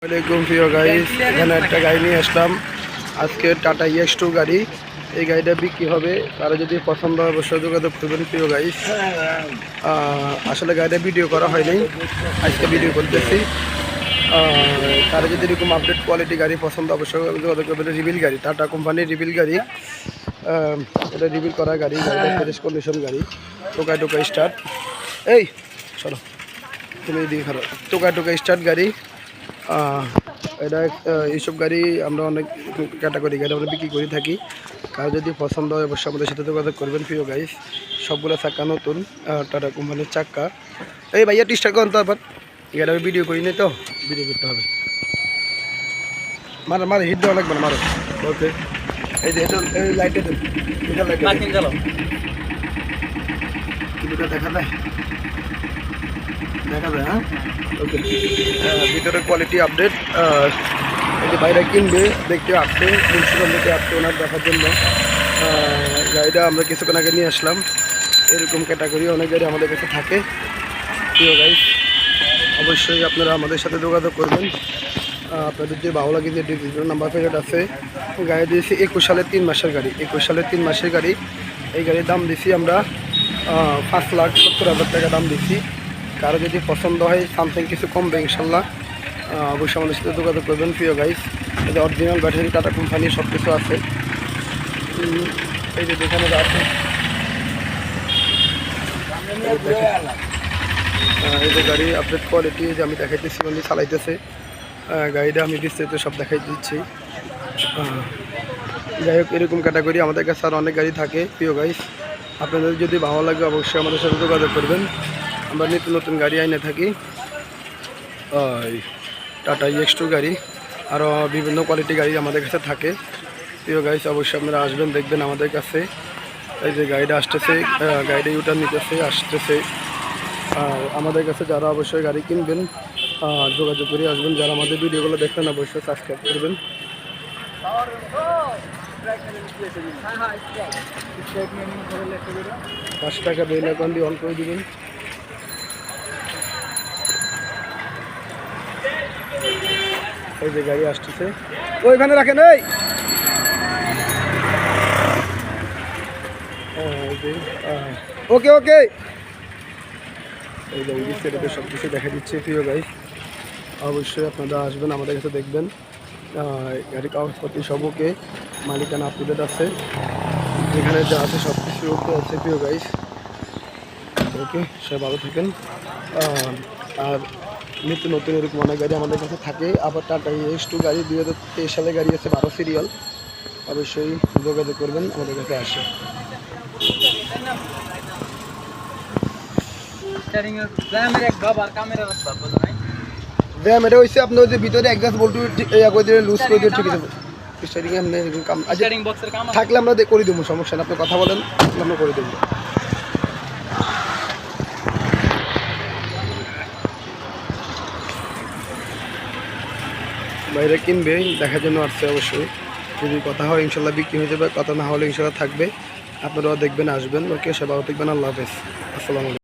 আসসালামাইকুম প্রিয় গাইস, এখানে একটা গাড়ি নিয়ে আসলাম আজকে, টাটা EX2 গাড়ি। এই গাড়িটা বিক্রি হবে, তারা যদি পছন্দ হয় অবশ্যই যোগাযোগ করবেন প্রিয় গাইস। আসলে গাড়িটা ভিডিও করা হয়নি, আজকে ভিডিও করতেছি। তারা যদি এরকম আপডেট কোয়ালিটি গাড়ি পছন্দ অবশ্যই যোগাযোগ করবেন। রিভিল গাড়ি, টাটা কোম্পানির রিভিল গাড়ি। এটা রিভিল করা গাড়ি, গাড়িটা ফ্রেশ কন্ডিশন গাড়ি। টোকা টোকা স্টার্ট, এই চলো তুমি দিকে খারাপ, টোকা টোকা স্টার্ট গাড়ি। এটা এইসব গাড়ি আমরা অনেক ক্যাটাগরি গাড়ি আমরা বিক্রি করে থাকি। কার যদি পছন্দ হয় অবশ্যই আমাদের সাথে যোগাযোগ করবেন প্রিয় গাইস। সবগুলো চাক্কা নতুন, টাটা কোম্পানির চাক্কা। এই ভাইয়া টিস্টার করেন তো, আবার গাড়ি আমি ভিডিও করি নি তো, ভিডিও করতে হবে। মারো মারো, হিট দেওয়া লাগবে না, মারো। ওকে, এই যে এটা এই লাইটে দেন, এটা লাইটে কিলোটা দেখা যায়, দেখা যায়। হ্যাঁ, ওকে। ভিতরে কোয়ালিটি আপডেট। এই যে বাইরে কিনবে দেখতে আসছে, মুন্সিগঞ্জ থেকে আসছে ওনার দেখার জন্য। গাড়িটা আমরা কিছুক্ষণ আগে নিয়ে আসলাম। এরকম ক্যাটাগরি অনেক গাড়ি আমাদের কাছে থাকে প্রিয় গাইস। অবশ্যই আপনারা আমাদের সাথে যোগাযোগ করবেন। আপনাদের যে ভালো লাগে, যে ডিজিটাল নাম্বার প্লেট আছে, গাড়ি দিয়েছি 21 সালের 3 মাসের গাড়ি। 21 সালের 3 মাসের গাড়ি। এই গাড়ির দাম দিছি আমরা 5,70,000 টাকা দাম দিচ্ছি। কারো যদি পছন্দ হয় সামথিং কিছু কমবে ইনশাল্লাহ। অবশ্যই আমাদের সাথে যোগাযোগ করবেন প্রিয় গাইস। এই যে অরিজিনাল ব্যাটারি, টাটা কোম্পানির সব কিছু আছে। এই যে যেখানে আছে, এই যে গাড়ি আপডেট কোয়ালিটি যে আমি দেখাইতেছি, উনি চালাইতেছে গাড়িটা, আমি বিস্তারিত সব দেখাই দিচ্ছি। যাই হোক, এরকম ক্যাটাগরি আমাদের কাছে আর অনেক গাড়ি থাকে প্রিয় গাইস। আপনাদের যদি ভালো লাগে অবশ্যই আমাদের সাথে যোগাযোগ করবেন। আমরা নিত্য নতুন গাড়ি আইনে থাকি, টাটা EX2 গাড়ি, আরও বিভিন্ন কোয়ালিটি গাড়ি আমাদের কাছে থাকে প্রিয় গাইস। অবশ্যই আপনারা আসবেন, দেখবেন আমাদের কাছে। এই যে গাড়িটা আসতেছে, গাড়িটা ইউটার্ন নিতেছে, আসতেছে। আমাদের কাছে যারা অবশ্যই গাড়ি কিনবেন যোগাযোগ করে আসবেন। যারা আমাদের ভিডিওগুলো দেখবেন অবশ্যই সাবস্ক্রাইব করবেন। 5 টাকা বেল অ্যাকাউন্ট দিয়ে অন করে দেবেন। এই যে গাড়ি আসতেছে, ওইখানে রাখেন। এই ওকে ওকে, এই গাড়ি বিস্তারিত সব কিছু দেখা দিচ্ছে প্রিয় গাইস। অবশ্যই আপনারা আসবেন, আমাদের কাছে দেখবেন। গাড়ি কাগজপত্র সব ওকে, মালিকানা আপ টু ডেট আছে, যেখানে যা আছে সব কিছু ওকে আছে প্রিয় গাইস। ওকে, সব ভালো থাকেন। আর নিত্য নতুন এরকম অনেক গাড়ি আমাদের কাছে থাকে। আবার টাটা EX2 গাড়ি 2023 সালে গাড়ি আছে, 12 সিরিয়াল। অবশ্যই যোগাযোগ করবেন, আমাদের কাছে আসে। এটা হচ্ছে আপনার যে ভিতরে একজাস্ট বল্টু লুজ করে দিয়ে ঠিক আছে। থাকলে আমরা করে দেবো, সমস্যা না, আপনি কথা বলেন, আমরা করে দেবো। বাইরে কিনবে দেখার জন্য আসছে, অবশ্যই যদি কথা হয় ইনশাল্লাহ বিক্রি হয়ে যাবে, কথা না হলে ইনশাল্লাহ থাকবে। আপনারাও দেখবেন, আসবেন। ওকে, সবাই দেখবেন। আল্লাহ হাফেজ, আসসালামু আলাইকুম।